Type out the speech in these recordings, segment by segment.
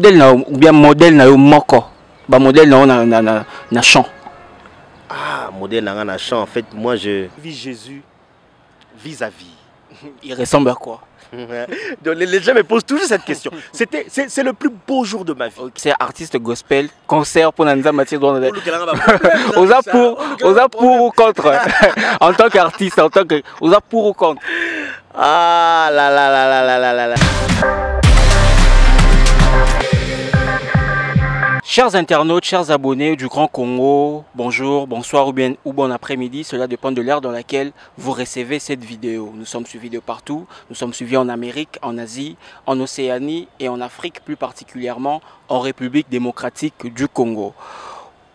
ou bien modèle na yo moko. Ba modèle na chant. Ah, modèle na chant. En fait, moi je vis Jésus vis-à-vis. Il ressemble à quoi? Donc, les gens me posent toujours cette question. C'est le plus beau jour de ma vie. C'est artiste gospel, concert pour Nanza Mathieu. Aux pour ou contre? En tant qu'artiste, aux pour ou contre? Ah là là là là là là là là. Chers internautes, chers abonnés du Grand Congo, bonjour, bonsoir ou bon après-midi, cela dépend de l'heure dans laquelle vous recevez cette vidéo. Nous sommes suivis de partout, nous sommes suivis en Amérique, en Asie, en Océanie et en Afrique, plus particulièrement en République démocratique du Congo.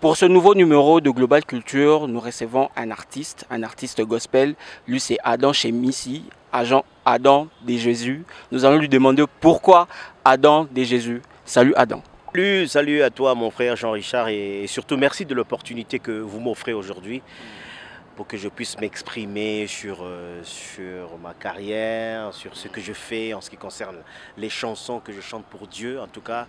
Pour ce nouveau numéro de Global Culture, nous recevons un artiste gospel, lui c'est Adam Chemissi, agent Adam de Jésus. Nous allons lui demander pourquoi Adam de Jésus. Salut Adam. Salut à toi mon frère Jean-Richard et surtout merci de l'opportunité que vous m'offrez aujourd'hui pour que je puisse m'exprimer sur ma carrière, sur ce que je fais en ce qui concerne les chansons que je chante pour Dieu. En tout cas,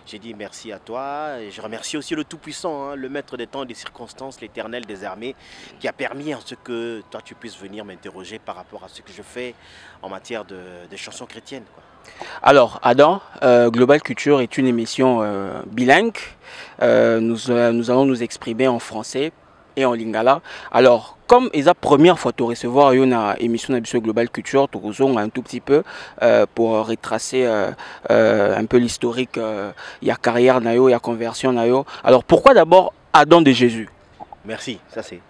j'ai dit merci à toi et je remercie aussi le Tout-Puissant, hein, le Maître des temps et des circonstances, l'Éternel des armées, qui a permis à ce que toi tu puisses venir m'interroger par rapport à ce que je fais en matière de chansons chrétiennes, quoi. Alors Adam, Global Culture est une émission bilingue. Nous allons nous exprimer en français et en lingala. Alors comme c'est la première fois de recevoir une émission de Global Culture, nous allons un tout petit peu pour retracer un peu l'historique, il y a carrière, il y a conversion. Alors pourquoi d'abord Adam de Jésus? Merci, ça c'est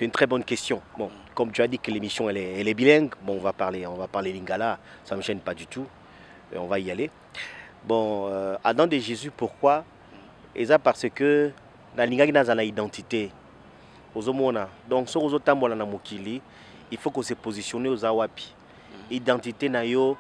une très bonne question. Bon, comme tu as dit que l'émission elle est bilingue, bon, on va parler lingala, ça ne me gêne pas du tout. Et on va y aller. Bon, Adam de Jésus, pourquoi? Et ça parce que la lingala n'a pas d'identité. Donc, si on tambola na mokili, il faut qu'on se positionne aux awapi. Identité na yo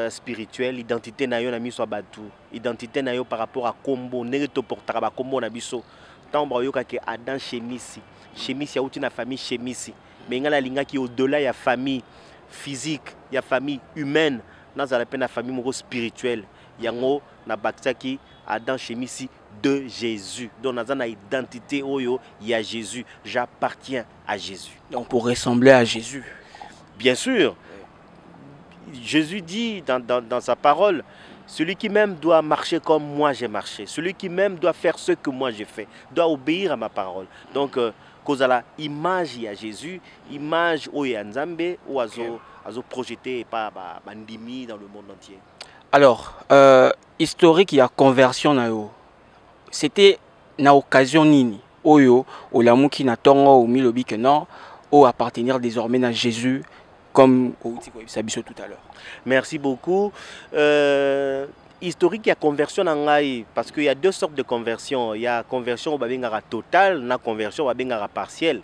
spirituelle, identité na yo na miso batu, identité na yo par rapport à combo, nereto portara ba combo na biso. Tambo yo ka ke Adam Chemissi. Chemissi a outi na famille Chemissi. Mais ngala linga qui au-delà il y a famille physique, il y a famille humaine. Dans la famille spirituelle, yango na baksaki Adam Chemissi de Jésus. Donc dans une identité oyo, il y a Jésus. J'appartiens à Jésus. Donc pour ressembler à Jésus. Bien sûr. Jésus dit dans sa parole, celui qui m'aime doit marcher comme moi j'ai marché. Celui qui m'aime doit faire ce que moi j'ai fait. Doit obéir à ma parole. Donc cause à la image il y a Jésus, image oyo Nzambe ou azo projeté par bandimi dans le monde entier. Alors, historique, il y a conversion na yo. C'était na occasion nini oyo olamuki na tongo ou milobi que non ou appartenir désormais à Jésus comme Sabiso tout à l'heure. Merci beaucoup. Historique, il y a conversion en ngai parce qu'il y a deux sortes de conversion. Il y a conversion au babengara total, na conversion au babengara partielle.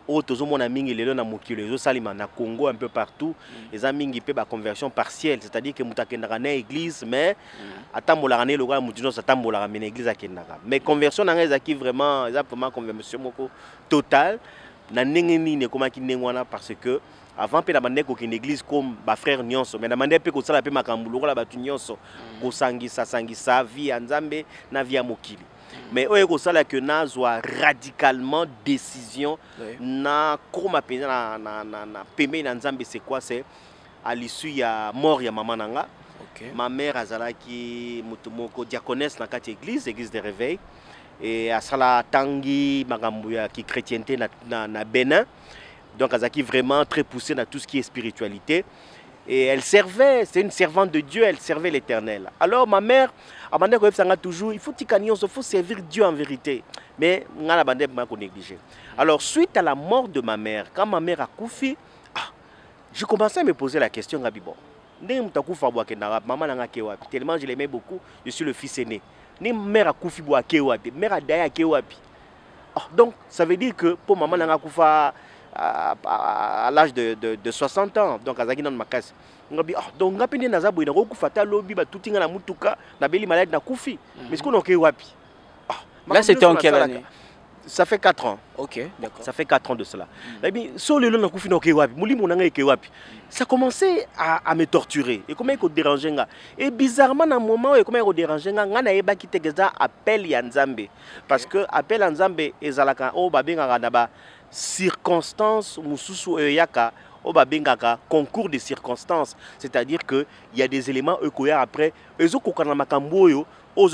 Au tozomona mingi lelo na mokilo ezo salima na Congo un peu partout, eza mingi pe ba conversion partielle, c'est-à-dire que mutakendaka na église mais atambola ne loka mutino atambola na église akendaka. Mais conversion na ngai ezaki vraiment conversion moko total na ndenge nini komaki ndengwana parce que avant pe na bande ko kin église comme ba frère nyonso mais na bande pe ko sala pe makambu lokola batu nyonso ko sangisa vie ya Nzambe na vie ya mokili. Mais oyo ko sala que na zwa radicalement décision na koma pe na peme na Nzambe, c'est quoi? C'est à l'issue ya mort ya maman nanga. Ma mère azalaki mutumoko diaconesse na kati église de réveil et asala tangi makambu ya ki chrétienté na Bénin. Donc azaki vraiment très poussée dans tout ce qui est spiritualité. Et elle servait, c'est une servante de Dieu, elle servait l'Éternel. Alors ma mère, toujours, il faut servir Dieu en vérité. Mais on a négligé. Alors suite à la mort de ma mère, quand ma mère a couffé, je commençais à me poser la question, tellement je l'aimais beaucoup, je suis le fils aîné. Ma mère a couffé, mère a daï donc ça veut dire que pour maman n'a pas à l'âge de 60 ans, donc azaki dans ma casse. Donc ngapende nazabo ina kokufata lobi ba tutinga na mutuka na beli malade na kufi. Mais ce qu'on a wapi? Là c'était en quelle année? Ça fait 4 ans. Ok, d'accord. Ça fait 4 ans de cela. Ça commençait à me torturer. Et comment il déranger. Et bizarrement, dans un moment où il déranger, il y a appel Yanzambe. Parce que appel Yanzambe est dans circonstances, concours de circonstances. C'est-à-dire qu'il y a des éléments après. Ils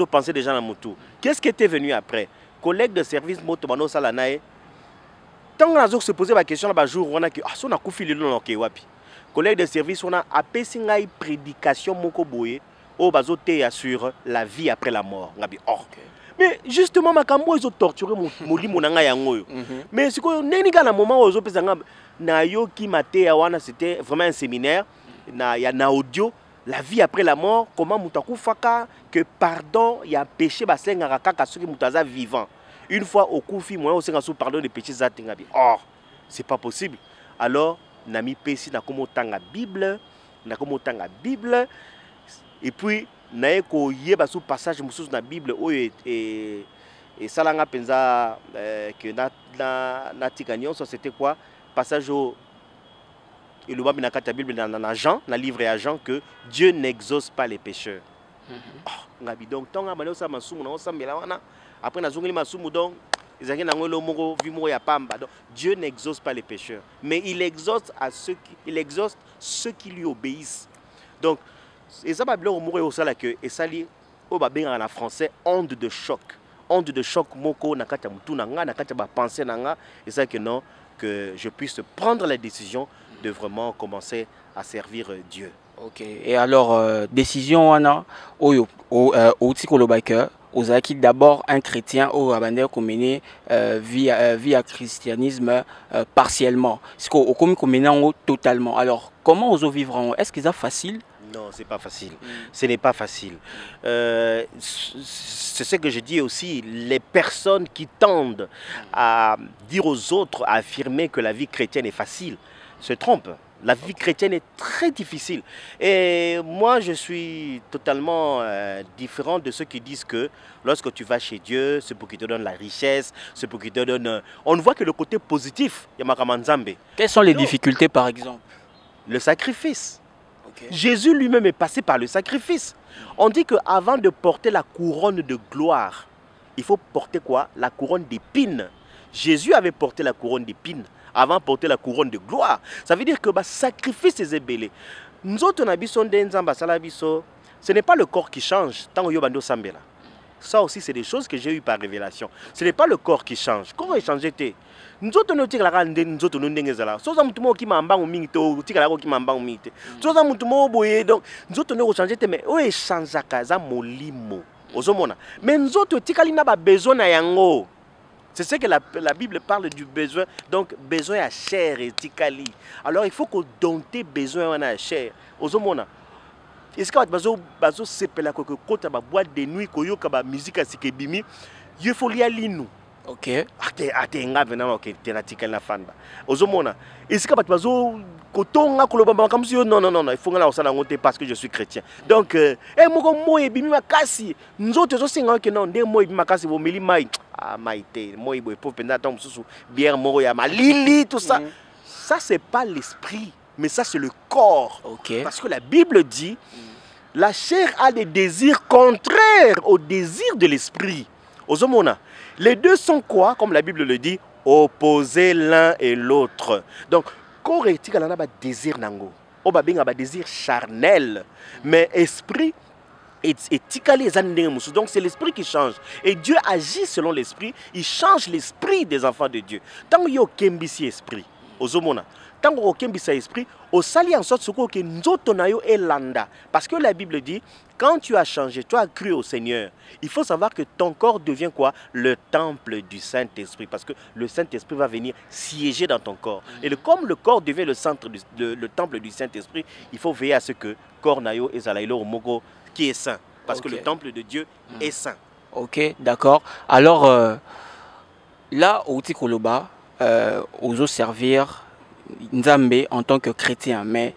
penser déjà dans mon tour. Qu'est-ce qui était venu après? Collègue de service moto bano salanae. Tant que se poser la question là jour on a que son a kufili non ke wapi. Collègue de service on a apesi ngai prédication moko boye au bazo te sur la vie après la mort. Ngabi mais justement makambo ils ont torturé molimo na ngai yango yo. Mais c'est que neni ka na moment où ils ont pesa na yo ki maté wana c'était vraiment un séminaire na audio. La vie après la mort, comment Moutakou Faka, que pardon, il y a péché, ceux qui Moutaza vivant. Une fois au Koufi, moi aussi, on pardon de péché Zatingabi. Or, c'est pas possible. Alors, Nami Pessi, n'a comme autant la Bible, et puis, Naeko Yeba sous passage, Moussous na Bible, et Salanga Penza, que na Tiganyon, c'était quoi? Passage au. Et le Bible dans Jean, dans le livre à Jean, que Dieu n'exauce pas les pécheurs. Donc, après, Dieu n'exauce pas les pécheurs. Mais il exauce ceux qui lui obéissent. Donc, et ça va bien au ça que et ça lit au en français onde de choc. Onde de choc moko nakata mutu nanga nakata ba penser nanga et ça que non que je puisse prendre la décision de vraiment commencer à servir Dieu. Ok. Et alors, décision wana au Tikolobaker, aux acquis d'abord un chrétien au Abandé commené via christianisme partiellement. C'est qu'au commené totalement. Alors, comment aux vivre? Est-ce que c'est facile? Non, c'est pas facile. Ce n'est pas facile. C'est ce que je dis aussi. Les personnes qui tendent à dire aux autres, à affirmer que la vie chrétienne est facile, se trompent. La vie chrétienne est très difficile. Et moi, je suis totalement différent de ceux qui disent que lorsque tu vas chez Dieu, c'est pour qu'il te donne la richesse, c'est pour qu'il te donne... On ne voit que le côté positif. Quelles sont les difficultés, par exemple? Le sacrifice. Okay. Jésus lui-même est passé par le sacrifice. On dit qu'avant de porter la couronne de gloire, il faut porter quoi? La couronne d'épines. Jésus avait porté la couronne d'épines avant de porter la couronne de gloire. Ça veut dire que le sacrifice est ébélé. Nous autres, ce n'est pas le corps qui change. Tant que sambela. Ça aussi, c'est des choses que j'ai eues par révélation. Ce n'est pas le corps qui change. Comment il change? Nous autres, nous avons dit nous autres, nous avons qui m'a donc nous autres, nous changé, mais où est changé kaza molimo. Mais nous autres, nous avons besoin de yango. C'est ce que la Bible parle du besoin. Donc, besoin à chair et tikali. Alors, il faut qu'on dompte besoin à chair. Est-ce que bazo sepela ko kota ba boîte de nuit ko yoka ba musique à sikebimi, il faut lier linu. OK. Ate nga venant OK, thématique na fanda. Ozomona. Est-ce que bazo kotonga ko lobamba comme si non, il faut nga osala ngote parce que je suis chrétien. Donc moko moye bimi makasi, nzoto zo singa que non, ndé moye bimi makasi bo meli mai. Ah maïté, moye boy pour penda tom susu bière moro ya malili tout ça. Ça c'est pas l'esprit. Mais ça, c'est le corps. Okay. Parce que la Bible dit, la chair a des désirs contraires aux désirs de l'esprit. Les deux sont quoi? Comme la Bible le dit, opposés l'un et l'autre. Donc, corps et tika a désir nango. Oba désir charnel. Mais esprit et tikali donc c'est l'esprit qui change. Et Dieu agit selon l'esprit. Il change l'esprit des enfants de Dieu. Tant qu'il y a kembisi esprit, tant qu'il y a esprit, au sali en sorte que nous est landa. Parce que la Bible dit, quand tu as changé, tu as cru au Seigneur, il faut savoir que ton corps devient quoi? Le temple du Saint-Esprit. Parce que le Saint-Esprit va venir siéger dans ton corps. Et comme le corps devient le temple du Saint-Esprit, il faut veiller à ce que corps nayo et zalailo mogo qui est saint. Parce que le temple de Dieu est saint. Ok, d'accord. Alors, là, au Tikoloba, aux servir Nzambe en tant que chrétien, mais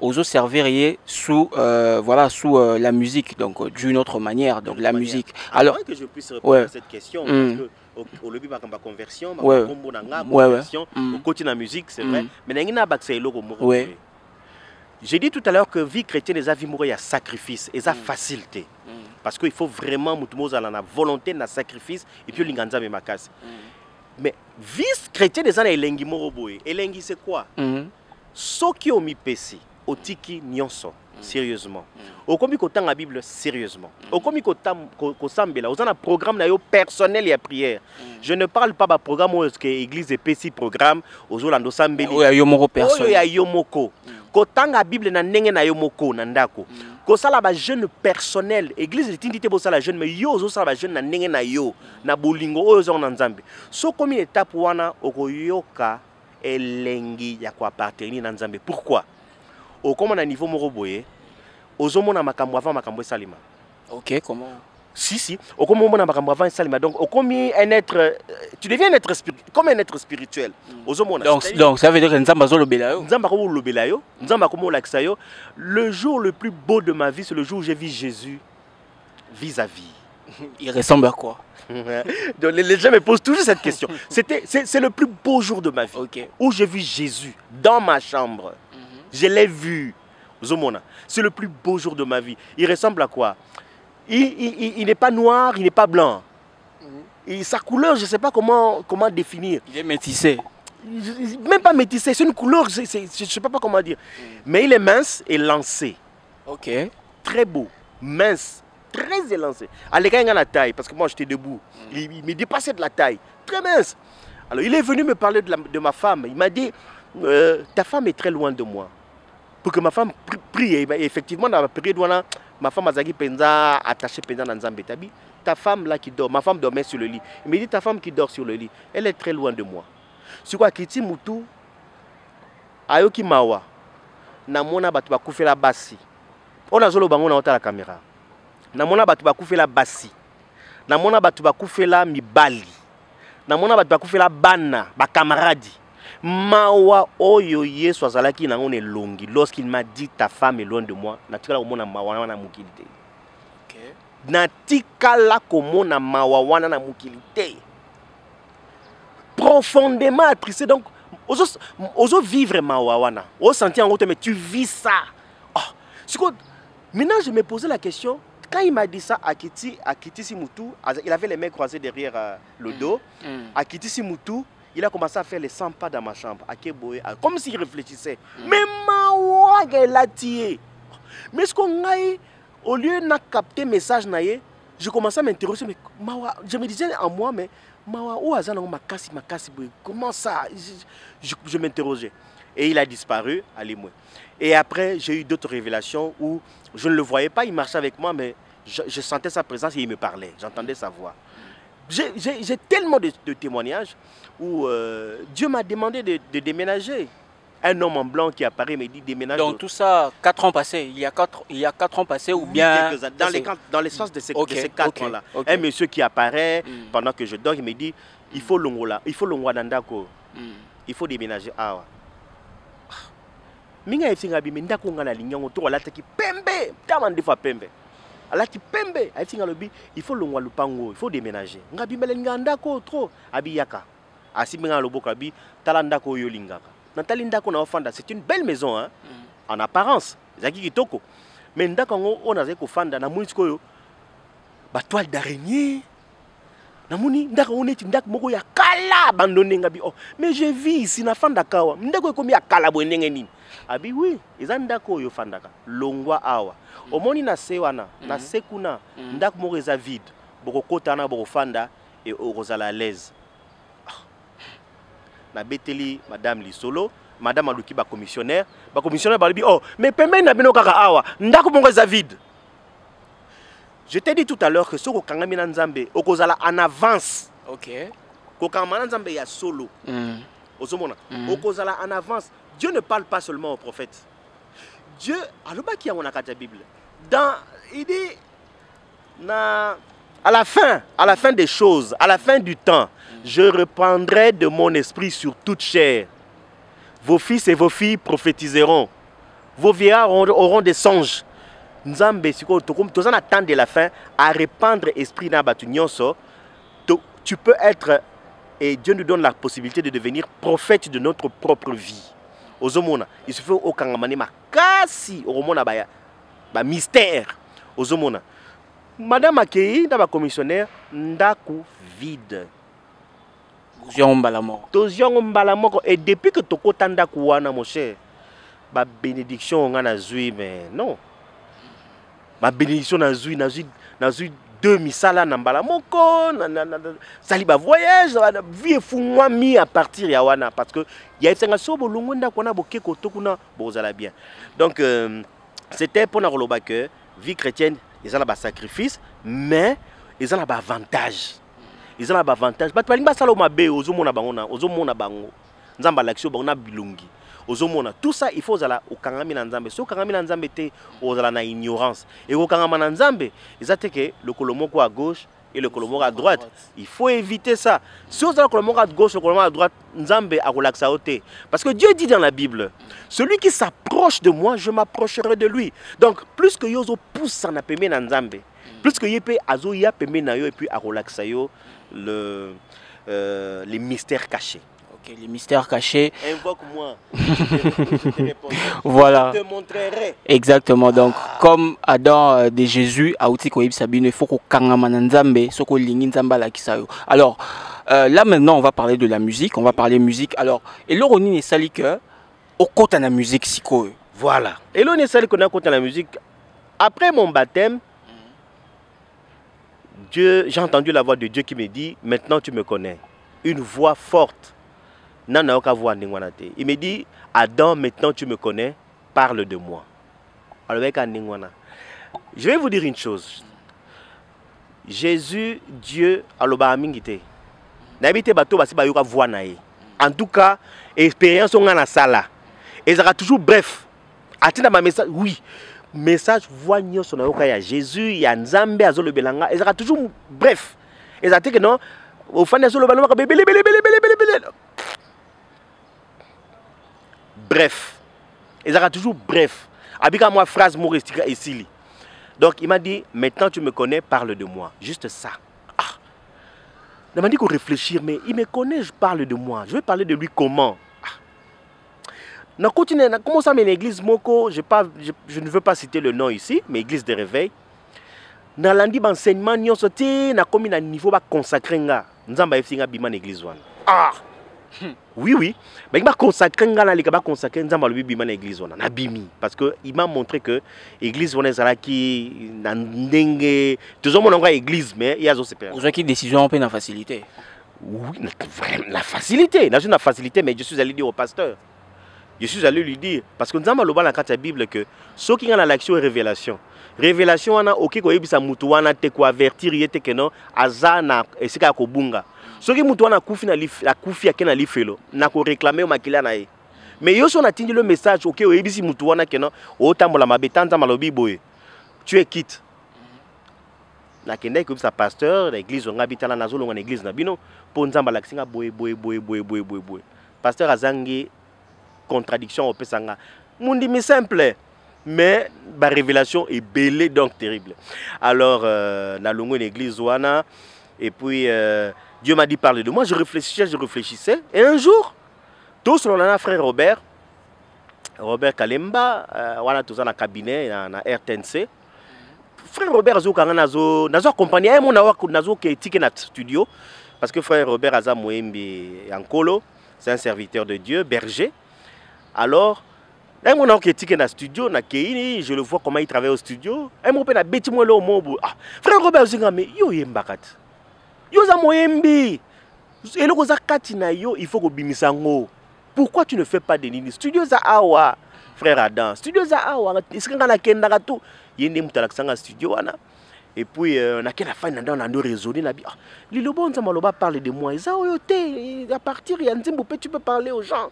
aux servir sous voilà sous la musique, donc d'une autre manière, donc la musique. Alors que je puisse répondre à cette question, parce que au début ma conversion, ma conversion, au côté de la musique, c'est vrai, mais n'engina bakse eloko moko. J'ai dit tout à l'heure que vie chrétienne les a vie mourir à sacrifice et à facilité. Parce qu'il faut vraiment mutumoza la volonté de sacrifice et puis l'inganza me makasi. Mais vie chrétienne les a elengi moroboé. Elengi c'est quoi? Ceux qui ont mis PC, au tiki nyonso, sérieusement. Au komi kotan la Bible sérieusement. Au komi kotam kosambela, aux un programme na yo personnel et à prière. Je ne parle pas de programme où que l'église est PC programme aux olando sambeli. Oui, yo moko personnel. Oui, yo moko. Kotan la Bible na nenge na yo moko na ndako. Kosala ba jeune personnel, église de tindité bo sala jeune mais yo ozo sala ba jeune na nenge na yo na bolingo ozo na nzambe. So komi étape wana okoyoka elengi ya ko appartenir na nzambe. Pourquoi? Au comme on a niveau moroboye, aux hommes on a makambo avant makambo salima. Ok, comment? Si, au comme on a makambo avant salima. Donc, au comme un être, tu deviens un être comme un être spirituel. Aux hommes donc ça veut dire que Nzamba zo lobelayo. Nzamba ko lobelayo, Nzamba ko laksayo. Le jour le plus beau de ma vie, c'est le jour où j'ai vu Jésus vis-à-vis. Il ressemble à quoi? Donc, les gens me posent toujours cette question. C'est le plus beau jour de ma vie. Okay. Où j'ai vu Jésus dans ma chambre. Je l'ai vu. C'est le plus beau jour de ma vie. Il ressemble à quoi? Il n'est pas noir, il n'est pas blanc. Et sa couleur, je ne sais pas comment définir. Il est métissé. Même pas métissé, c'est une couleur, je ne sais pas comment dire. Mais il est mince et lancé. Ok. Très beau, mince, très élancé. À l'écart, il a la taille, parce que moi j'étais debout. Il me dépassait de la taille. Très mince. Alors il est venu me parler de ma femme. Il m'a dit, ta femme est très loin de moi. Pour que ma femme prie. Et effectivement, dans la période où ma femme a attachée dans Nzambe. Ta femme là qui dort, ma femme dormait sur le lit. Il me dit, ta femme qui dort sur le lit, elle est très loin de moi. C'est quoi, Kiti Moutou, Ayoki Mawa, Namona Batuba Koufela Bassi. On a zolo bango na la caméra. Namona Batuba Koufela Bassi. Namona Batuba Koufela Mibali. Namona Batuba Koufela Bana, ba camaradi. Mawa oyo yesu azalaki na ngone longi lorsqu'il m'a dit ta femme est loin de moi natikala komona mawa wana mukili te. OK. Natikala komona mawa wana na mukili te. Profondément attristé donc ozo vivre mawa wana. O sentir en route mais tu vis ça. Oh, maintenant je me posais la question quand il m'a dit ça à Kiti Simutu, il avait les mains croisées derrière le dos. À Kiti Simutu, il a commencé à faire les 100 pas dans ma chambre, à Keboé, comme s'il réfléchissait. Mais mawa elle a tiré. Mais ce qu'on a eu, au lieu de capter le message, je commençais à m'interroger. Mais mawa, je me disais en moi, mais mawa, où est-ce que comment ça? Je m'interrogeais. Et il a disparu, allez moi. Et après, j'ai eu d'autres révélations où je ne le voyais pas, il marchait avec moi, mais je sentais sa présence et il me parlait. J'entendais sa voix. J'ai tellement de témoignages où Dieu m'a demandé de déménager. Un homme en blanc qui apparaît me dit déménage. Donc tout ça, 4 ans passés, il y a 4 ans passés ou bien... Dans l'espace de ces 4 ans-là. Un monsieur qui apparaît pendant que je dors, il me dit, il faut l'ongola, il faut l'ongwadandako. Il faut déménager. Ah ouais. Minga efinga bi ndako ngala linyango to wala taki pembe, tama ndifa pembe. Alati pembe, efinga lobi, il faut longwa lupango, il faut déménager. Ngabi mele ndako trop abi yaka. Asi minga loboka bi tala ndako yo lingaka. Natali ndako na ofanda, c'est une belle maison hein. En apparence, zaki kitoko. Mais ndako ngo ona zeko fanda na muniko yo ba toile d'araignée. Namuni ndako oneti ndako moko ya kala abandonné ngabi. Oh, mais je vis ici na fanda kawa. Ndako ekomi ya kala bwenenge nini? Abi oui, eza ndako yo fandaka. Longwa awa. Omoni na se wana, na se kuna, ndako moko eza vide. Boko kota na boko fanda et orozala à l'aise. Na beteli madame Lisolo, madame aluki ba commissionnaire ba libi oh, mais pembe na bino kaka awa, ndako moko eza vide. Je t'ai dit tout à l'heure que ce kangami na nzambe okozala en avance. OK. Ko kangama nzambe ya solo. Ozomona, okozala en avance. Dieu ne parle pas seulement aux prophètes. Dieu, alors qui a la Bible. Il dit, à la fin des choses, à la fin du temps, je reprendrai de mon esprit sur toute chair. Vos fils et vos filles prophétiseront. vos vieillards auront des songes. Nzambe, si tu en attends de la fin, à répandre l'esprit dans batu nyonso, tu peux être, et Dieu nous donne la possibilité de devenir prophète de notre propre vie. Ozomona, il suffit au kangamane makasi, au romona ba mystère. Ozomona. Madame Akei, dans ma commissionnaire, ndaku vide. Et depuis que tu as ndaku wana, mon cher, ma bénédiction on a zui, mais non. Ma bénédiction na zui deux misala na mbalamoko, sali ba voyage, vie fou moi mi à partir ya wana parce que il y a un sobo longonda kona boké koto kuna bozala bien. Donc c'était pour na roloba que vie chrétienne ils ont un sacrifice mais ils ont un avantage. Ils ont un avantage. But palinga sala mabe ozomona bangona, ozomona bango. Nzamba l'action bangona bilungi. Tout ça il faut zala au kangami na nzambe. So kangami na nzambe te ozala na ignorance. Et au kangama na nzambe, ezate que le kolomoko à gauche et le kolomoko à droite. Il faut éviter ça. Si ozala kolomoko à gauche, le kolomoko à droite, nzambe a relaxa ote. Parce que Dieu dit dans la Bible, celui qui s'approche de moi, je m'approcherai de lui. Donc plus que yozo pousse na peme na nzambe, plus que yepe azo ya peme na yo et puis a relaxa yo les mystères cachés. Okay, les mystères cachés. Invoque-moi. Voilà. Je te montrerai. Exactement. Donc, comme Adam de Jésus, il faut qu'on kangamananzambe, soko lingi nzamba la kisayo. Alors, là maintenant, on va parler de la musique. On va parler musique. Alors, et l'oroni n'est sali que au côté de la musique siko. Voilà. Et l'oroni n'est sali que au côté de la musique. Après mon baptême, j'ai entendu la voix de Dieu qui me dit, maintenant tu me connais. Une voix forte. Il me dit, Adam, maintenant tu me connais, parle de moi. Alors, je vais vous dire une chose. Jésus, Dieu, en tout cas, expérience on a ça là. Et ça sera toujours bref. Attends ma message, oui. Message voix son avocat Jésus, il y a Nzambe azolo belanga. Et ça sera toujours bref. Et ça que non, au fin de azolo belanga bref. Et ça sera toujours bref. Avec moi phrase humoristique ici. Donc il m'a dit, maintenant tu me connais, parle de moi. Juste ça. Ah. Il m'a dit qu'on réfléchir, mais il me connaît, je parle de moi. Je vais parler de lui comment? Je commence à mener l'église Moko, je ne veux pas citer le nom ici, mais église de réveil. Dans l'andi enseignement, nous sommes na comme un niveau consacré nga. Nous avons fait biman église wan. Ah. Oui oui, mais il m'a consacré nga na likaba consacré nous avons biman église wan na bimi parce que il m'a montré que église wan ezala ki na ndenge toujours mon endroit église mais il y a d'autres périodes. Vous avez qui décision un peu na facilité. Oui, la facilité, là j'ai une facilité mais je suis allé dire au pasteur. Je suis allé lui dire, parce que nous avons dans la Bible que ceux qui ont l'action et révélation. Révélation, on a ok, quoi, il a te quoi avertir, il était que non, azana, et c'est qu'à kobunga. Ceux qui ont la koufi la koufi à kena lifelo, n'a ko réclamer au makila nae. Mais yo son atteint le message, ok, il bisi mutuana que non, au tambo la mabetanta malobi boy, tu es quitte. La kende comme sa pasteur, l'église on habite là nazolo en église nabino, pour nzamba la kinga boy. Pasteur azangi contradiction au pesanga. Mon dit mais simple, mais la révélation est belle donc terrible. Alors na longo une église ouana et puis Dieu m'a dit parler de moi, je réfléchissais et un jour tous on a frère Robert Kalemba ouana tous dans cabinet na RTNC. Frère Robert nazo accompagné mon nazo qui est na studio parce que frère Robert aza moembi Ankolo, c'est un serviteur de Dieu, berger. Alors, un mon qui est dans le studio, je le vois comment il travaille au studio. Un mon père a bêti moi là au monde. Frère Robert mais yo yembakat. Yo za moyembi. Et le koza katina yo, il faut que bimisango. Pourquoi tu ne fais pas de nini? Studio za awa, frère Adam. Studio za awa, est-ce que na kenda gato? Yende mutalaksanga studio wana. Et puis on a quelle fin on a raisonné la bi. Lilo bon ça maloba parle de moi. Ça oyote à partir il y a nzimbo tu peux parler aux gens.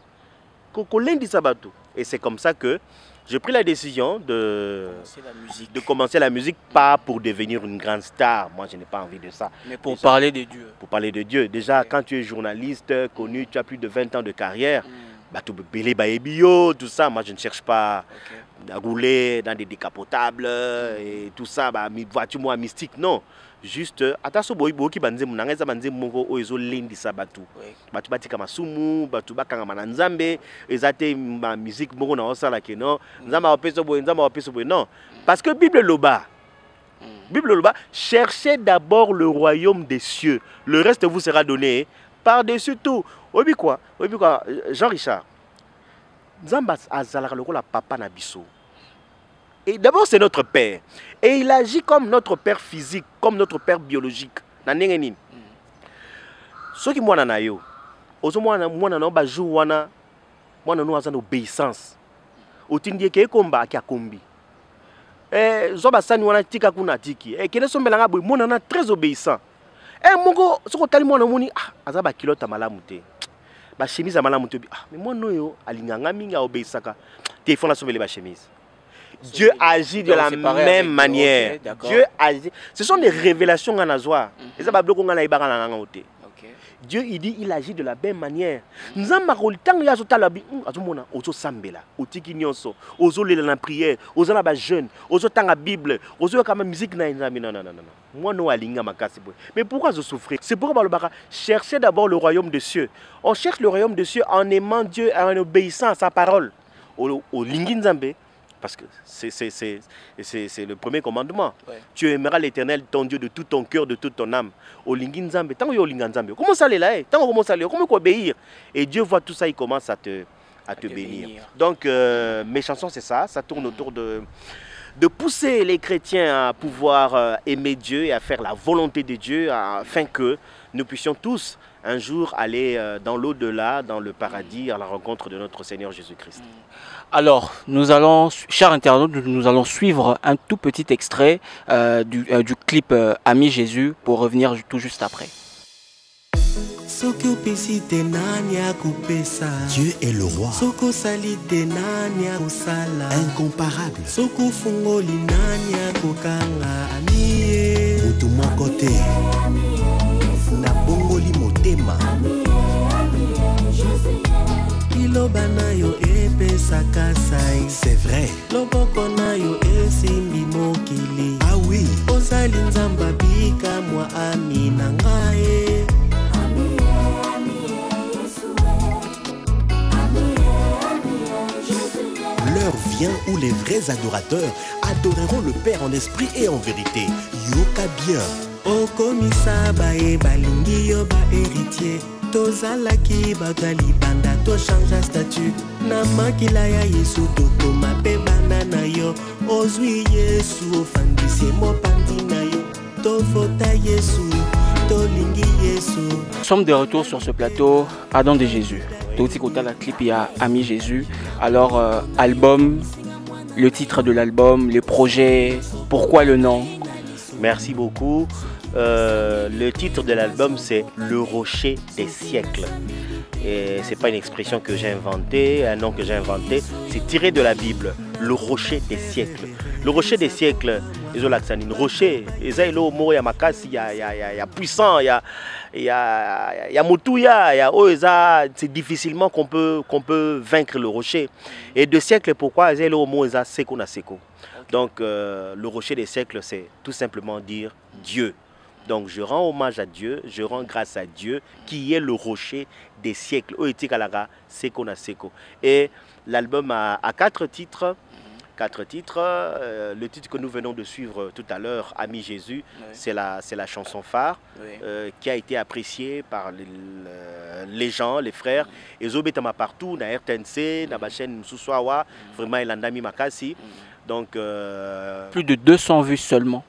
Et c'est comme ça que j'ai pris la décision de commencer la musique, pas pour devenir une grande star. Moi, je n'ai pas envie de ça. Mais pour parler de Dieu. Pour parler de Dieu. Déjà, quand tu es journaliste, connu, tu as plus de 20 ans de carrière, tout ça, moi, je ne cherche pas rouler dans des décapotables et tout ça, bah, voiture moi mystique, non. Juste, attention, qui banze munanga za banze mongo oizo lendi sabatu. Batu batika masumu, batu bakanga mananzambe, ezate ma musique mongo na osala ke non. Nzamba opeso boy, nzamba opeso boy, non. Parce que Bible loba. Bible loba, cherchez d'abord le royaume des cieux. Le reste vous sera donné par-dessus tout. Obi quoi, Jean-Richard. Nzamba azalaka lokola papa na biso. Et d'abord, c'est notre père. Et il agit comme notre père physique, comme notre père biologique. Ce qui moi na yo, moi na ba jou wana, moi na no azana obéissance. Otindie ke komba ki akombi. Zoba sani wana tika kuna tiki. Kene sombelanga boy, moi na très obéissant. Mongo soko tali moi na moni azaba kilota malamu te. Ba chemise malamu te. Mais moi no yo alinganga minga obéissaka. Te fona sombele ba chemise. Dieu agit de la même manière. Dieu agit. Ce sont des révélations qu'on a zoa. Dieu il dit il agit de la même manière. Nous avons tant ya zotala bi azomona ozo sambela, otiki nyonso, ozo lela na prière, ozo na ba jeune, ozo tanga Bible, ozo kama musique na nzambe non. Moi no alinga makasi boy. Mais pourquoi je souffre? C'est pourquoi balobaka chercher d'abord le royaume des cieux. On cherche le royaume des cieux en aimant Dieu et en obéissant à sa parole. Au lingi nzambe. Parce que c'est le premier commandement. Ouais. Tu aimeras l'Éternel, ton Dieu, de tout ton cœur, de toute ton âme. Comment ça là? Comment obéir? Et Dieu voit tout ça, il commence à te bénir. Donc mes chansons, c'est ça. Ça tourne autour de pousser les chrétiens à pouvoir aimer Dieu et à faire la volonté de Dieu afin que nous puissions tous un jour aller dans l'au-delà, dans le paradis, à la rencontre de notre Seigneur Jésus-Christ. Alors, nous allons, chers internautes, nous allons suivre un tout petit extrait du clip Ami Jésus pour revenir tout juste après. Dieu est le roi, incomparable. Mutu moko te, na bongoli motema. C'est vrai. Ah oui. L'heure vient où les vrais adorateurs adoreront le Père en esprit et en vérité. Yoka bien. O komisa bae balingi yo ba héritier. Tozalaki bagali banda to change statut. Na makila ya Yesu toto mape banana yo. Ozwi Yesu ofandisi mo pandi na yo. To fota Yesu, to lingi Yesu. Nous sommes de retour sur ce plateau, Adam de Jésus. Toti kota la clip il y a Ami Jésus. Alors album, le titre de l'album, les projets, pourquoi le nom? Merci beaucoup. Le titre de l'album c'est Le Rocher des siècles. Et c'est pas une expression que j'ai inventée, un nom que j'ai inventé, c'est tiré de la Bible. Le Rocher des siècles. Le Rocher des siècles, les olaxanines, rocher, il y a puissant, il y a motouya, c'est difficilement qu'on peut vaincre le rocher. Et de siècles, pourquoi donc le Rocher des siècles, c'est tout simplement dire Dieu. Donc je rends hommage à Dieu, je rends grâce à Dieu qui est le rocher des siècles. Et l'album a 4 titres. 4 titres. Le titre que nous venons de suivre tout à l'heure, Ami Jésus, oui. C'est la chanson phare, oui. Qui a été appréciée par les gens, les frères. Et Zobetama partout, na RTNC, na chaîne Msouswawa, vraiment il a mis makasi. Donc plus de 200 vues seulement,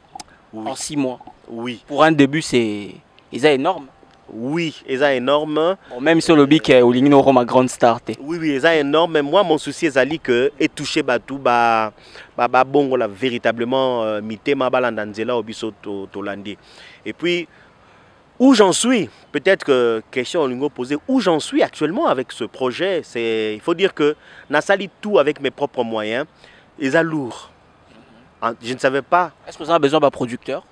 oui. En 6 mois. Oui. Pour un début, c'est énorme. Oui, c'est énorme. Bon, même sur le bic, au Ligno Rome à grande start. Oui, c'est énorme. Mais moi, mon souci, c'est que est touché tout, bon, là, véritablement, mité ma balandanzela au biso tolandi. Et puis, où j'en suis, peut-être que question on posée, où j'en suis actuellement avec ce projet, c'est, il faut dire que Nassali tout avec mes propres moyens, et ça lourd. Je ne savais pas. Est-ce que vous avez besoin d'un producteur?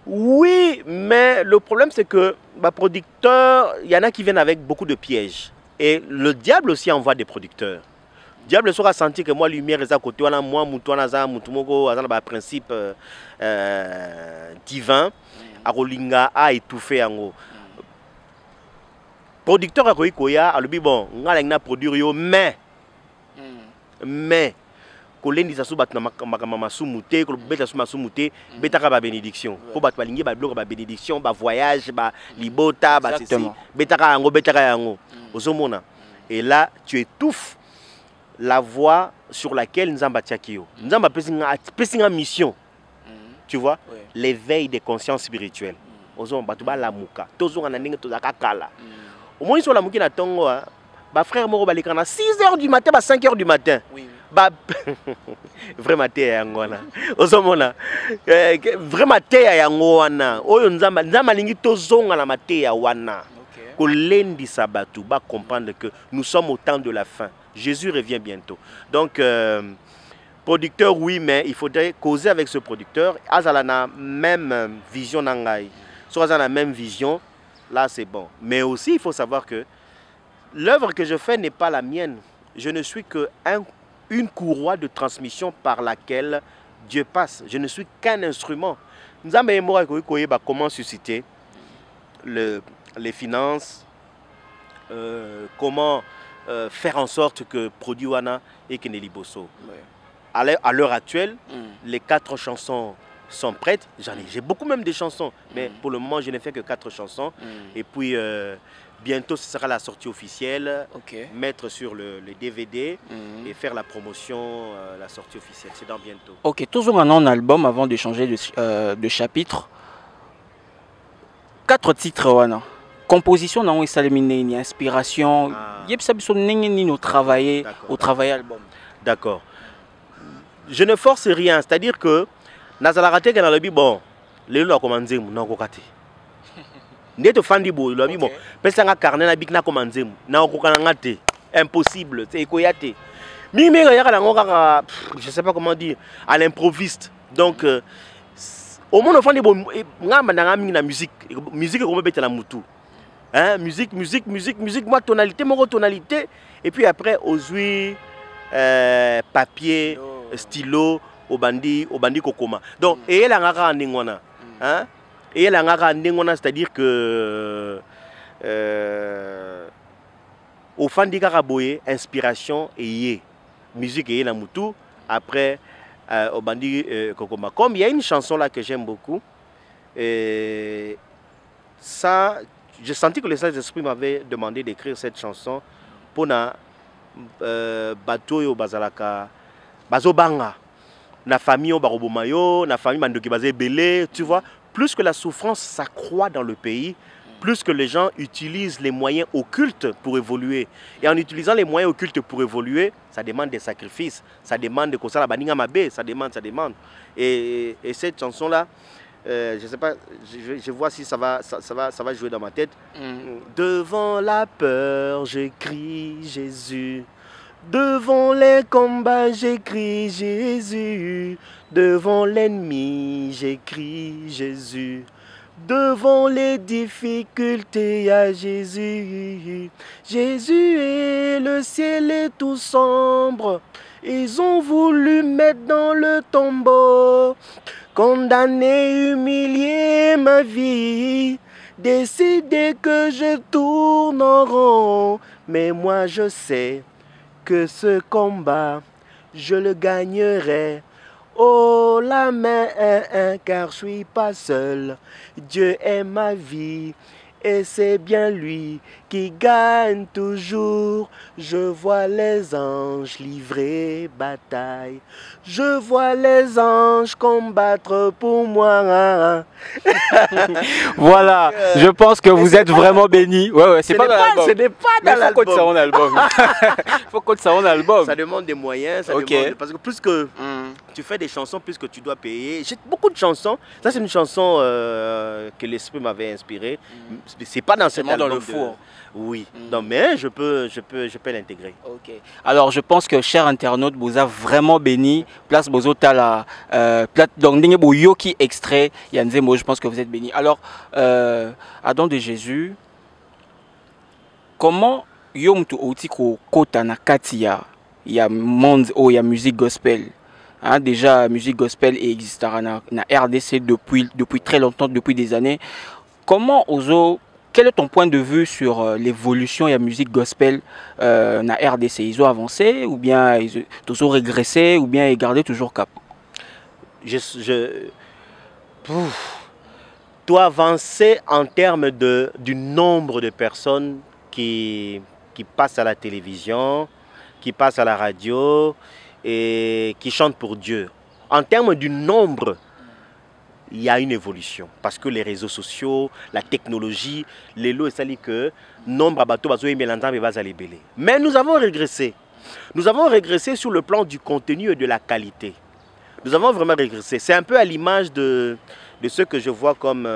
Oui, mais le problème c'est que producteur, il y en a qui viennent avec beaucoup de pièges. Et le diable aussi envoie des producteurs. Diable sera senti que moi lumière est à côté wana moi mutu wana za mutu moko azana ba principe divin akolinga a étouffer yango. Producteur a koya alobi bon ngala ngina produire yo mais kolendisa so bato na makambo masumu te kolobeta so masumu te betaka ba bénédiction po bato balingi ba bloka ba bénédiction ba voyage ba libota ba ceci betaka yango ozomona. Et là tu étouffes la voie sur laquelle Nzamba tiakio Nzamba pesinga mission, tu vois, l'éveil des consciences spirituelles ozomona bato ba lamuka tozonga na ndenge tozaka kala au moins sur la muki na tongo ba frère moko baleka na 6h du matin ba 5h du matin. Vraiment te yango wana ozomona vraiment te yango wana oyo nzamba lingi tozonga na mate ya wana kolendisa bato ba comprendre que nous sommes au temps de la fin. Jésus revient bientôt. Donc producteur oui, mais il faudrait causer avec ce producteur azala na même vision nangai. Soit azala na même vision, là c'est bon. Mais aussi il faut savoir que l'œuvre que je fais n'est pas la mienne. Je ne suis que une courroie de transmission par laquelle Dieu passe. Je ne suis qu'un instrument. Nous avons comment susciter les finances, comment faire en sorte que produit wana et Keneli Bosso. À l'heure actuelle, les 4 chansons sont prêtes. J'ai beaucoup même de chansons, mais pour le moment, je n'ai fait que 4 chansons. Et puis bientôt, ce sera la sortie officielle, mettre sur le DVD et faire la promotion, la sortie officielle. C'est dans bientôt. Ok, toujours un album avant de changer de chapitre. 4 titres, wana. Composition, non, et inspiration. Au travail album. D'accord. Je ne force rien, c'est-à-dire que Nazalarate dans le bi bon, les lois commencent non kokate. Ndé fandi bo lobi bon, pesanga carnet na bik na commencer na okokana te. Impossible, c'est koyate. Mi je sais pas comment dire, à l'improviste. Donc au monde fandi bo ngamba na ngami na musique comme beta la mutu. Hein, musique, moi tonalité et puis après aujourd'hui papier, stylo, obandi kokoma. Donc et la ngaka ndingona. Hein? Et la ngaka ndingona, c'est-à-dire que au fandi karaboye inspiration et musique et la mutu après obandi kokoma. Comme il y a une chanson là que j'aime beaucoup ça j'ai senti que le Saint-Esprit m'avait demandé d'écrire cette chanson pour na Batoyo Bazalaka Bazobanga na famille Barobomayo, na famille Mandoki Bazé Belé, tu vois, plus que la souffrance s'accroît dans le pays, plus que les gens utilisent les moyens occultes pour évoluer. Et en utilisant les moyens occultes pour évoluer, ça demande des sacrifices, ça demande de Kosala Baninga Mabé, ça demande. Et cette chanson-là, je sais pas, je vois si ça va jouer dans ma tête. Devant la peur, j'écris Jésus. Devant les combats, j'écris Jésus. Devant l'ennemi, j'écris Jésus. Devant les difficultés, il y a Jésus. Jésus et le ciel est tout sombre. Ils ont voulu mettre dans le tombeau. Condamner, humilier ma vie, décider que je tourne en rond. Mais moi je sais que ce combat, je le gagnerai. Oh la main, car je suis pas seul. Dieu est ma vie et c'est bien lui qui gagne toujours. Je vois les anges livrer bataille. Je vois les anges combattre pour moi. Voilà, je pense que vous êtes vraiment bénis. Ouais, c'est pas dans l'album. Ce n'est pas dans l'album. Il faut qu'on ça en album. Ça demande des moyens. Ça demande, parce que plus que tu fais des chansons, plus que tu dois payer. J'ai beaucoup de chansons. Ça, c'est une chanson que l'esprit m'avait inspirée. C'est pas dans cet album. Dans le four. Oui, non, mais je peux l'intégrer. Ok. Alors je pense que cher internaute vous a vraiment béni. Place Bozota la donc yoki extrait Yanzemo, je pense que vous êtes béni. Alors Adam de Jésus, comment yomtu otiko kota na katia il y a monde où il y a musique gospel. Hein, déjà, musique gospel existera na RDC depuis très longtemps, depuis des années. Comment Ozo, quel est ton point de vue sur l'évolution de la musique gospel na RDC? Ils ont avancé ou bien ils ont régressé ou bien ils gardé toujours cap? Tu as avancé en termes du nombre de personnes qui passent à la télévision, qui passent à la radio et qui chantent pour Dieu. En termes du nombre, il y a une évolution. Parce que les réseaux sociaux, la technologie, les lots, ça dit que nombre à bateaux, mais nous avons régressé. Nous avons régressé sur le plan du contenu et de la qualité. Nous avons vraiment régressé. C'est un peu à l'image de ce que je vois comme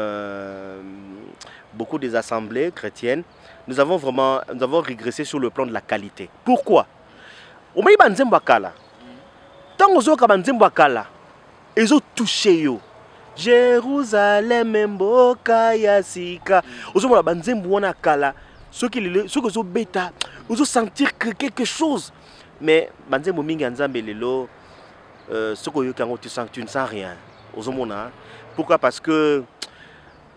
beaucoup des assemblées chrétiennes. Nous avons régressé sur le plan de la qualité. Pourquoi? Tant ils ont touché yo. Jérusalem mboka yasika. Ils ont banzembo kala. Ceux qui ont bêta, ils ont sentir que quelque chose. Mais banzembo mingi nzambe lelo, ce que tu ne sens rien. Pourquoi? Parce que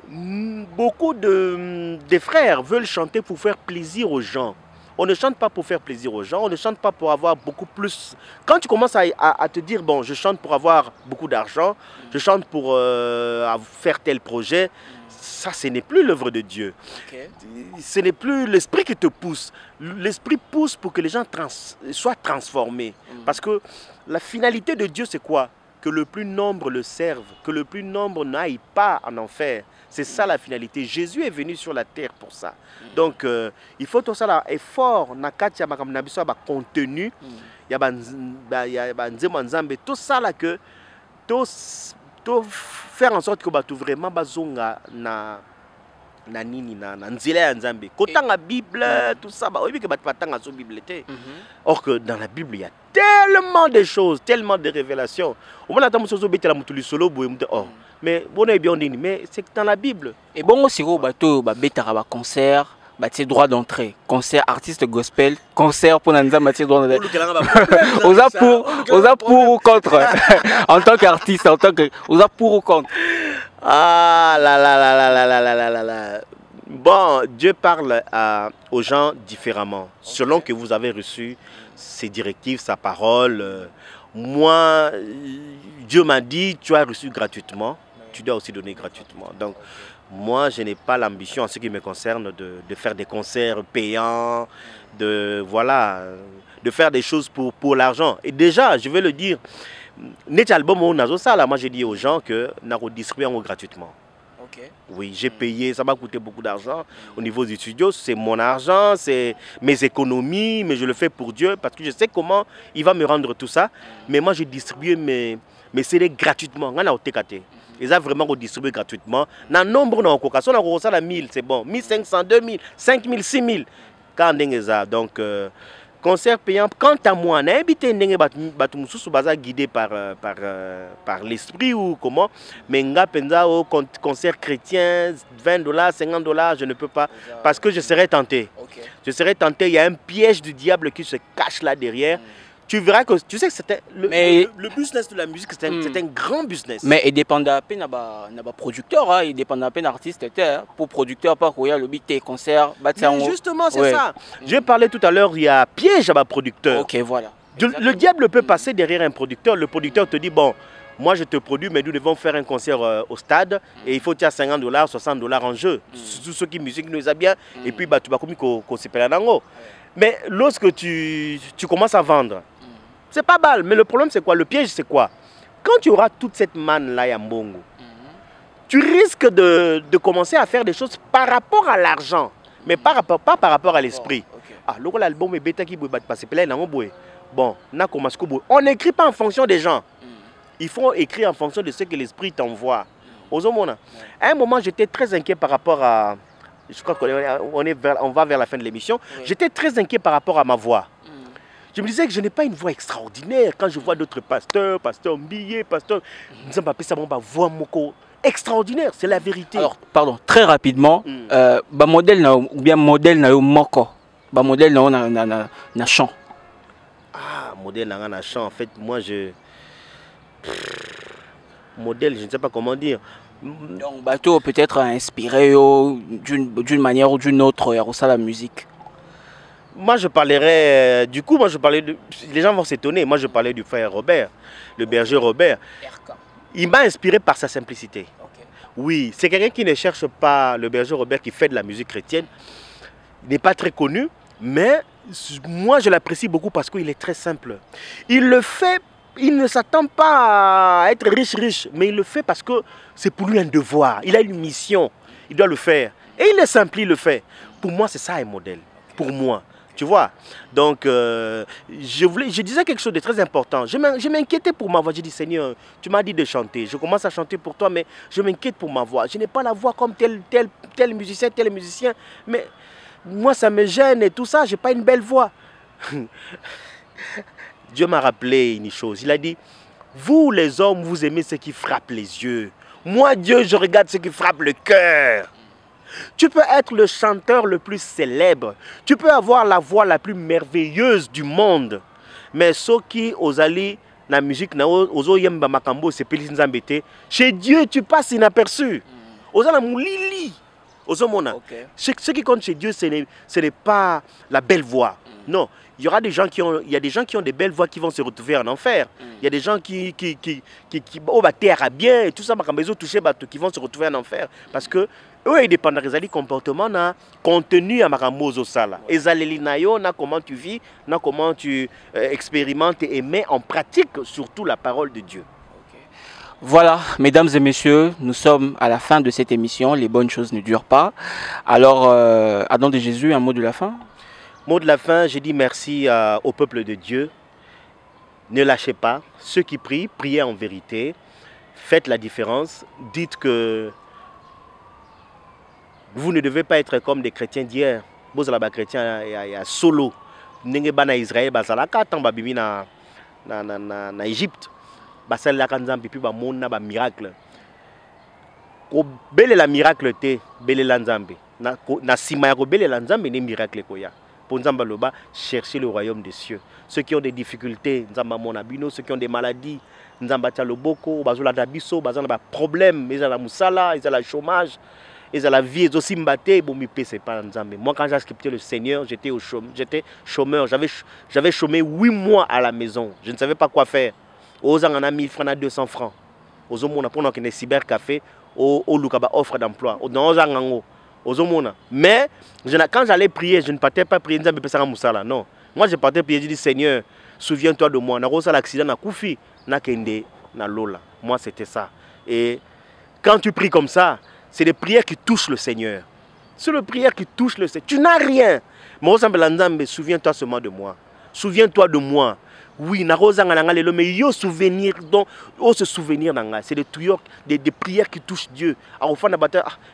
beaucoup de frères veulent chanter pour faire plaisir aux gens. On ne chante pas pour faire plaisir aux gens, on ne chante pas pour avoir beaucoup plus. Quand tu commences à te dire, bon, je chante pour avoir beaucoup d'argent, je chante pour faire tel projet, ça, ce n'est plus l'œuvre de Dieu. Okay. Ce n'est plus l'esprit qui te pousse. L'esprit pousse pour que les gens soient transformés. Parce que la finalité de Dieu, c'est quoi? Que le plus nombre le serve, que le plus nombre n'aille pas en enfer. C'est ça la finalité. Jésus est venu sur la terre pour ça. Donc, il faut tout ça là, effort, nakati ya makamnabiso ba contenu, ya tout ça là que faire en sorte que tu vraiment bazonga na nini na nzela ya nzambe. Kotanga Bible, tout ça ba oyebi que batanga so Bible té. Or que dans la Bible il y a tellement de choses, tellement de révélations. Au moment là musozo betela mutuli solo boye mute oh. Mais bon est bien dit mais c'est dans la Bible. Et bon aussi au bateau ba betara ba concert, ba tie droit d'entrée, concert artiste gospel, concert pour nanza matière droit d'entrée. Oza pour ou contre en tant qu'artiste, en tant que oza pour ou contre. Ah là là là là là là là là là. Bon, Dieu parle aux gens différemment, selon que vous avez reçu ses directives, sa parole. Moi, Dieu m'a dit, tu as reçu gratuitement, tu dois aussi donner gratuitement. Donc, moi, je n'ai pas l'ambition, en ce qui me concerne, de faire des concerts payants, de faire des choses pour l'argent. Et déjà, je vais le dire, net album moi j'ai dit aux gens que nous distribuons gratuitement. Okay. Oui, j'ai payé, ça m'a coûté beaucoup d'argent au niveau du studio, c'est mon argent, c'est mes économies, mais je le fais pour Dieu parce que je sais comment il va me rendre tout ça. Mais moi j'ai distribué mes CD gratuitement. Ils ont vraiment redistribué gratuitement. Dans le nombre de 1000, c'est bon, 1500, 2000, 5000, 6000. Donc concert payant, quant à moi, on a invité guidé par l'esprit ou comment, mais au concert chrétien, $20, $50, je ne peux pas, parce que je serais tenté. Okay. Je serais tenté, il y a un piège du diable qui se cache là derrière. Tu verras que, tu sais que c'était le business de la musique, c'est un grand business. Mais il dépend d'un peu de producteur, hein, il dépend d'un peu d'artiste. Pour producteur, pas qu'il y a le beat, concert. Mais justement, c'est ça. J'ai parlé tout à l'heure, il y a piège à ma producteur. Ok, voilà. Le diable peut passer derrière un producteur. Le producteur te dit, bon, moi je te produis, mais nous devons faire un concert au stade et il faut qu'il y ait $50, $60 en jeu. Tout ce qui musique nous a bien. Et puis, tu vas comme qu'on s'appelle en mais lorsque tu commences à vendre, c'est pas mal, mais le problème c'est quoi? Le piège c'est quoi? Quand tu auras toute cette manne là, Yambongo, tu risques de commencer à faire des choses par rapport à l'argent, mais pas par rapport à l'esprit. Ah, l'album est bêta qui passer bon, on n'écrit pas en fonction des gens. Il faut écrire en fonction de ce que l'esprit t'envoie. À un moment, j'étais très inquiet par rapport à. Je crois qu'on va vers la fin de l'émission. J'étais très inquiet par rapport à ma voix. Je me disais que je n'ai pas une voix extraordinaire. Quand je vois d'autres pasteur Mbilé, pasteur Nzambapé, ça m'a voix extraordinaire, c'est la vérité. Alors, pardon, très rapidement, modèle ou bien modèle na moko, modèle na chant. Ah, modèle dans un chant. En fait, moi, modèle, je ne sais pas comment dire. Donc, bateau peut-être inspiré d'une manière ou d'une autre à la musique. Moi, je parlerais, du coup, les gens vont s'étonner. Moi, je parlais du frère Robert, le berger Robert. Il m'a inspiré par sa simplicité. Okay. Oui, c'est quelqu'un qui ne cherche pas, le berger Robert, qui fait de la musique chrétienne. Il n'est pas très connu, mais moi, je l'apprécie beaucoup parce qu'il est très simple. Il le fait, il ne s'attend pas à être riche, mais il le fait parce que c'est pour lui un devoir. Il a une mission, il doit le faire. Et il est simple, il le fait. Pour moi, c'est ça un modèle. Okay. Pour moi. Tu vois, donc je disais quelque chose de très important. Je m'inquiétais pour ma voix. J'ai dit, Seigneur, tu m'as dit de chanter. Je commence à chanter pour toi, mais je m'inquiète pour ma voix. Je n'ai pas la voix comme tel musicien. Mais moi, ça me gêne et tout ça. Je n'ai pas une belle voix. Dieu m'a rappelé une chose. Il a dit, vous les hommes, vous aimez ce qui frappe les yeux. Moi, Dieu, je regarde ce qui frappe le cœur. Tu peux être le chanteur le plus célèbre. Tu peux avoir la voix la plus merveilleuse du monde. Mais ceux qui osali la musique, chez Dieu, tu passes inaperçu. Ce qui compte chez Dieu, ce n'est pas la belle voix. Non. Il y a des gens qui ont des belles voix qui vont se retrouver en enfer. Il y a des gens qui bien et tout ça, qui vont se retrouver en enfer. Parce que eux, ils dépendent des comportements, contenu à Maramozo Sala. Et comment tu vis, comment tu expérimentes et mets en pratique surtout la parole de Dieu. Voilà, mesdames et messieurs, nous sommes à la fin de cette émission. Les bonnes choses ne durent pas. Alors, Adam de Jésus, un mot de la fin? Mot de la fin, je dis merci au peuple de Dieu. Ne lâchez pas. Ceux qui prient, priez en vérité. Faites la différence. Dites que vous ne devez pas être comme des chrétiens d'hier. Vous êtes chrétiens, il y a solo. Vous êtes en Israël, vous êtes en Égypte. Vous êtes en miracle. Belle la miracle te, belle la nzambe. Na sima ya ko belle la nzambe ne miracle ko ya. Pour Nzamba Loba, chercher le royaume des cieux. Ceux qui ont des difficultés, Nzamba Monabino, ceux qui ont des maladies, Nzamba Tchaloboko, Bazola Dabiso, Bazola des problèmes, ils ont la moussala, ils ont le chômage, ils ont la vie, ils ont aussi mbatté, bon, mais c'est pas Nzambe. Moi, quand j'ai accepté le Seigneur, j'étais chômeur. J'avais chômé 8 mois à la maison. Je ne savais pas quoi faire. Aux en a 1000 francs, on a 200 francs. Aux hommes, on a pris un cybercafé, au Lukaba offre d'emploi. Mais quand j'allais prier, je ne partais pas prier non. Moi je partais prier, je dis Seigneur, souviens-toi de moi. Moi c'était ça. Et quand tu pries comme ça, c'est des prières qui touchent le Seigneur. C'est les prières qui touchent le Seigneur. Tu n'as rien. Mais souviens-toi seulement de moi. Souviens-toi de moi. Oui, mais yo souvenir donc se souvenir c'est des prières qui touchent Dieu.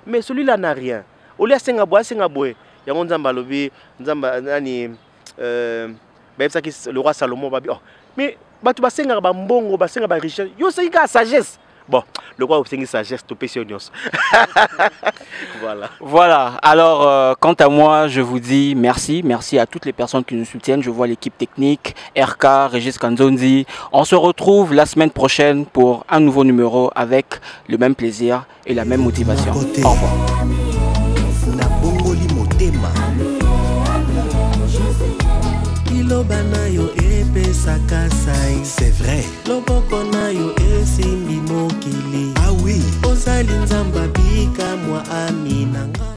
Mais celui-là n'a rien. Le roi Salomon va dire mais sagesse. Bon, le roi obtient sagesse, Voilà. Alors, quant à moi, je vous dis merci. Merci à toutes les personnes qui nous soutiennent. Je vois l'équipe technique, RK, Régis Kanzonzi. On se retrouve la semaine prochaine pour un nouveau numéro avec le même plaisir et la même motivation. Au revoir. C'est vrai. Ah oui.